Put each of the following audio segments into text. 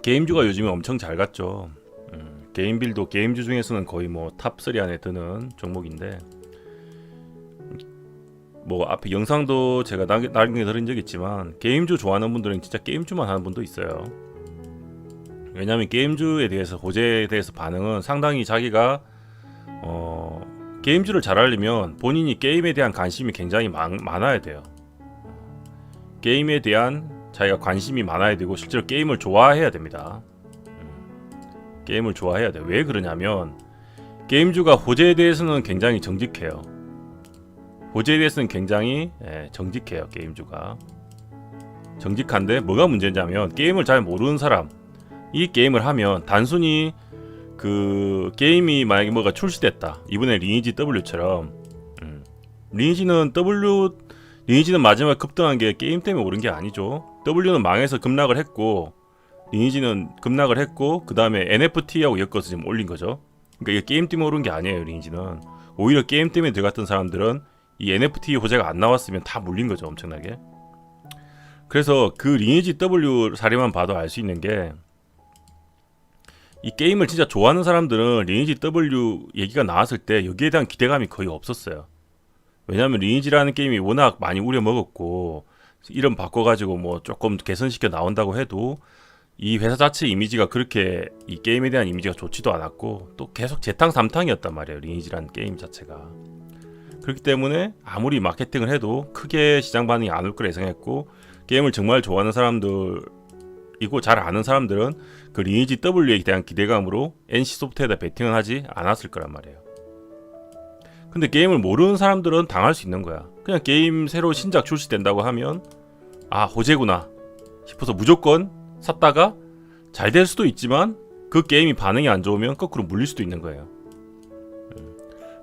게임주가 요즘에 엄청 잘 갔죠. 게임빌도 게임주 중에서는 거의 뭐 탑3 안에 드는 종목인데, 뭐 앞에 영상도 제가 남겨드린 적 있지만 게임주 좋아하는 분들은 진짜 게임주만 하는 분도 있어요. 왜냐하면 게임주에 대해서 호재에 대해서 반응은 상당히 자기가 게임주를 잘 하려면 본인이 게임에 대한 관심이 굉장히 많아야 돼요. 게임에 대한 자기가 관심이 많아야 되고 실제로 게임을 좋아해야 됩니다. 게임을 좋아해야 돼요. 왜 그러냐면 게임주가 호재에 대해서는 굉장히 정직해요. 호재에 대해서는 굉장히 정직해요. 게임주가 정직한데 뭐가 문제냐면 게임을 잘 모르는 사람, 이 게임을 하면 단순히 그 게임이 만약에 뭐가 출시됐다, 이번에 리니지 W처럼 리니지는 마지막에 급등한 게 게임 때문에 오른 게 아니죠. W는 망해서 급락을 했고 리니지는 급락을 했고 그 다음에 NFT하고 엮어서 지금 올린 거죠. 그러니까 이게 게임 때문에 오른 게 아니에요. 리니지는 오히려 게임 때문에 들어갔던 사람들은 이 NFT 호재가 안 나왔으면 다 물린 거죠. 엄청나게. 그래서 그 리니지 W 사례만 봐도 알 수 있는 게, 이 게임을 진짜 좋아하는 사람들은 리니지 W 얘기가 나왔을 때 여기에 대한 기대감이 거의 없었어요. 왜냐하면 리니지라는 게임이 워낙 많이 우려먹었고 이름 바꿔가지고 뭐 조금 개선시켜 나온다고 해도 이 회사 자체 이미지가 그렇게 이 게임에 대한 이미지가 좋지도 않았고 또 계속 재탕삼탕이었단 말이에요. 리니지라는 게임 자체가. 그렇기 때문에 아무리 마케팅을 해도 크게 시장 반응이 안 올 거라 예상했고, 게임을 정말 좋아하는 사람들이고 잘 아는 사람들은 그 리니지 W에 대한 기대감으로 NC소프트에다 베팅을 하지 않았을 거란 말이에요. 근데 게임을 모르는 사람들은 당할 수 있는 거야. 그냥 게임 새로 신작 출시된다고 하면 아 호재구나 싶어서 무조건 샀다가 잘 될 수도 있지만 그 게임이 반응이 안 좋으면 거꾸로 물릴 수도 있는 거예요.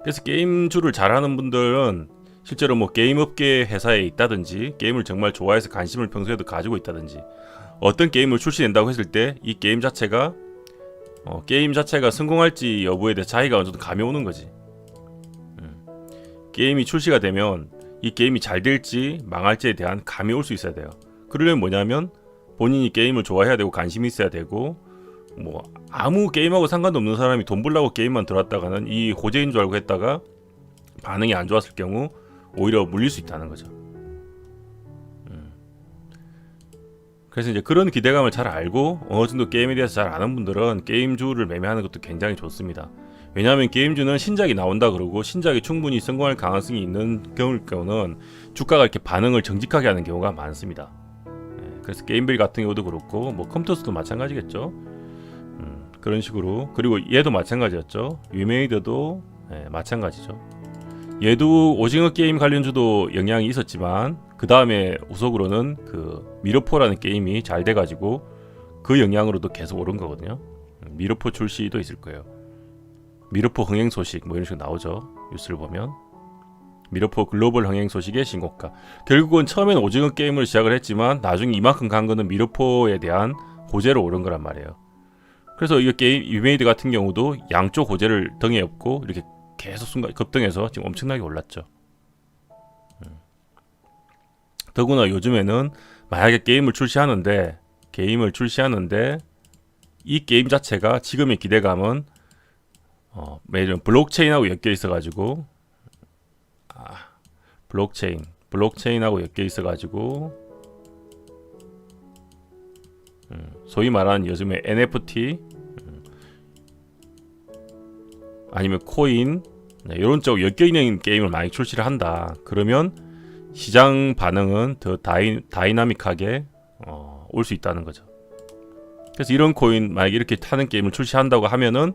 그래서 게임주를 잘하는 분들은 실제로 뭐 게임업계 회사에 있다든지 게임을 정말 좋아해서 관심을 평소에도 가지고 있다든지 어떤 게임을 출시된다고 했을 때 이 게임 자체가 성공할지 여부에 대해 자기가 어느 정도 감이 오는 거지. 게임이 출시가 되면 이 게임이 잘 될지 망할지에 대한 감이 올 수 있어야 돼요. 그러려면 뭐냐면 본인이 게임을 좋아해야 되고 관심이 있어야 되고, 뭐 아무 게임하고 상관도 없는 사람이 돈 벌려고 게임만 들어왔다가는 이 호재인 줄 알고 했다가 반응이 안 좋았을 경우 오히려 물릴 수 있다는 거죠. 그래서 이제 그런 기대감을 잘 알고 어느 정도 게임에 대해서 잘 아는 분들은 게임주를 매매하는 것도 굉장히 좋습니다. 왜냐하면 게임주는 신작이 나온다 그러고 신작이 충분히 성공할 가능성이 있는 경우는 주가가 이렇게 반응을 정직하게 하는 경우가 많습니다. 그래서 게임빌 같은 경우도 그렇고 뭐 컴퓨터스도 마찬가지겠죠. 그런 식으로. 그리고 얘도 마찬가지였죠. 위메이드도 마찬가지죠. 얘도 오징어 게임 관련주도 영향이 있었지만 그 다음에 후속으로는 그 미러포라는 게임이 잘 돼가지고 그 영향으로도 계속 오른 거거든요. 미러포 출시도 있을 거예요. 미러포 흥행 소식 뭐 이런 식으로 나오죠. 뉴스를 보면 미러포 글로벌 흥행 소식의 신고가. 결국은 처음엔 오징어 게임을 시작을 했지만 나중에 이만큼 간 거는 미러포에 대한 호재로 오른 거란 말이에요. 그래서 이 게임 위메이드 같은 경우도 양쪽 호재를 등에 업고 이렇게 계속 순간 급등해서 지금 엄청나게 올랐죠. 더구나 요즘에는 만약에 게임을 출시하는데 이 게임 자체가 지금의 기대감은 매일 블록체인하고 엮여 있어가지고 블록체인하고 엮여 있어가지고 소위 말하는 요즘에 NFT 아니면 코인 이런 쪽 엮여 있는 게임을 많이 출시를 한다. 그러면 시장 반응은 더 다이나믹하게 올 수 있다는 거죠. 그래서 이런 코인 만약에 이렇게 타는 게임을 출시한다고 하면은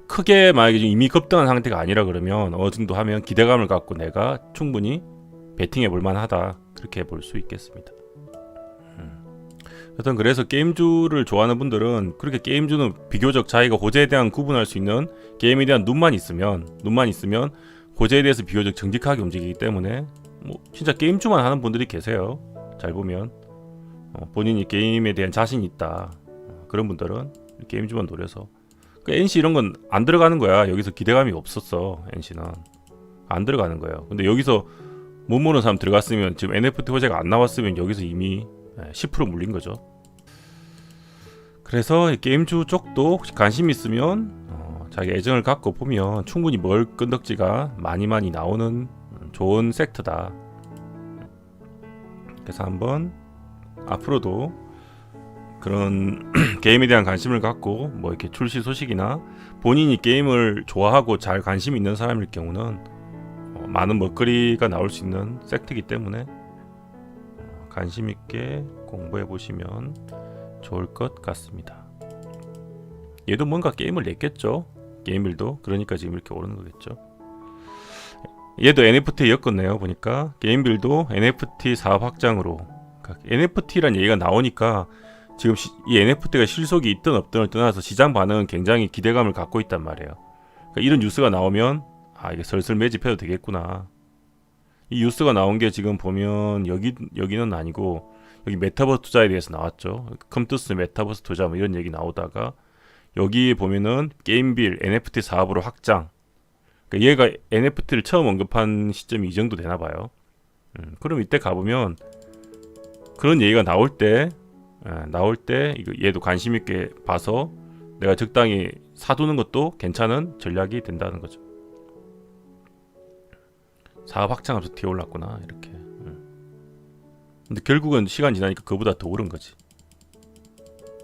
크게 만약에 이미 급등한 상태가 아니라 그러면 어느 정도 하면 기대감을 갖고 내가 충분히 베팅해 볼 만하다. 그렇게 볼 수 있겠습니다. 여튼 그래서 게임주를 좋아하는 분들은 그렇게 게임주는 비교적 자기가 호재에 대한 구분할 수 있는 게임에 대한 눈만 있으면 호재에 대해서 비교적 정직하게 움직이기 때문에 뭐 진짜 게임주만 하는 분들이 계세요. 잘 보면 본인이 게임에 대한 자신이 있다. 그런 분들은 게임주만 노려서 NC 이런 건 안 들어가는 거야. 여기서 기대감이 없었어. NC는 안 들어가는 거예요. 근데 여기서 못 모르는 사람 들어갔으면 지금 NFT 호재가 안 나왔으면 여기서 이미 10% 물린 거죠. 그래서 이 게임주 쪽도 혹시 관심 있으면 자기 애정을 갖고 보면 충분히 먹을 건덕지가 많이 나오는 좋은 섹터다. 그래서 한번 앞으로도 그런 게임에 대한 관심을 갖고 뭐 이렇게 출시 소식이나 본인이 게임을 좋아하고 잘 관심 있는 사람일 경우는 많은 먹거리가 나올 수 있는 섹터이기 때문에 관심 있게 공부해 보시면 좋을 것 같습니다. 얘도 뭔가 게임을 냈겠죠. 게임빌도. 그러니까 지금 이렇게 오르는 거겠죠. 얘도 NFT 엮었네요. 보니까 게임빌도 NFT 사업 확장으로, 그러니까 NFT란 얘기가 나오니까 지금 이 NFT가 실속이 있든 없든을 떠나서 시장 반응은 굉장히 기대감을 갖고 있단 말이에요. 그러니까 이런 뉴스가 나오면 이게 슬슬 매집해도 되겠구나. 이 뉴스가 나온 게 지금 보면 여기는 아니고 여기 메타버스 투자에 대해서 나왔죠. 컴투스 메타버스 투자 뭐 이런 얘기 나오다가 여기 보면은 게임빌 NFT 사업으로 확장. 그러니까 얘가 NFT를 처음 언급한 시점이 이 정도 되나 봐요. 그럼 이때 가보면 그런 얘기가 나올 때 이거 얘도 관심 있게 봐서 내가 적당히 사두는 것도 괜찮은 전략이 된다는 거죠. 사업 확장하면서 뒤에 올랐구나 이렇게. 근데 결국은 시간 지나니까 그보다 더 오른 거지.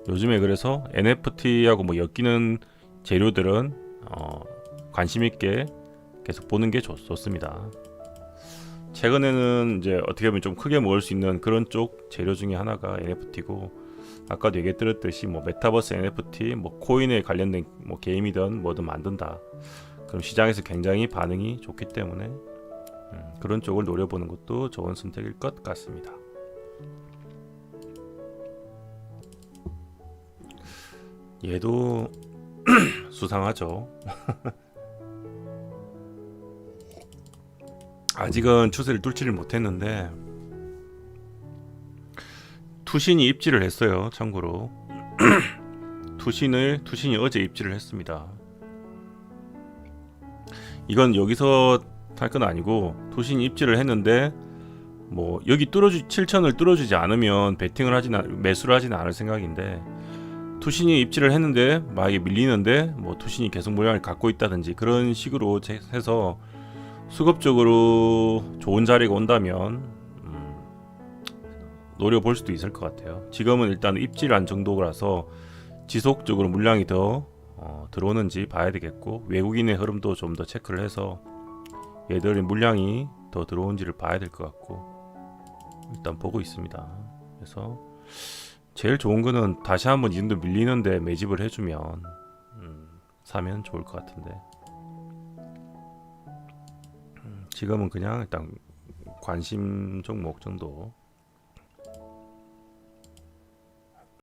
요즘에 그래서 NFT하고 뭐 엮이는 재료들은 관심 있게 계속 보는 게 좋습니다. 최근에는 이제 어떻게 보면 좀 크게 먹을 수 있는 그런 쪽 재료 중에 하나가 NFT고, 아까도 얘기했듯이 뭐 메타버스 NFT, 뭐 코인에 관련된 뭐 게임이든 뭐든 만든다. 그럼 시장에서 굉장히 반응이 좋기 때문에 그런 쪽을 노려보는 것도 좋은 선택일 것 같습니다. 얘도 수상하죠. 아직은 추세를 뚫지를 못했는데 투신이 입지를 했어요. 참고로 투신이 어제 입지를 했습니다. 이건 여기서 할 건 아니고 투신이 입지를 했는데 뭐 여기 7천을 뚫어주지 않으면 매수를 하지는 않을 생각인데, 투신이 입지를 했는데 만약에 밀리는데 뭐 투신이 계속 모양을 갖고 있다든지 그런 식으로 해서 수급적으로 좋은 자리가 온다면 노려볼 수도 있을 것 같아요. 지금은 일단 입질한 정도라서 지속적으로 물량이 더 들어오는지 봐야 되겠고, 외국인의 흐름도 좀 더 체크를 해서 얘들의 물량이 더 들어오는지를 봐야 될 것 같고 일단 보고 있습니다. 그래서 제일 좋은 거는 다시 한번 이 정도 밀리는데 매집을 해주면 사면 좋을 것 같은데, 지금은 그냥 일단 관심 종목 정도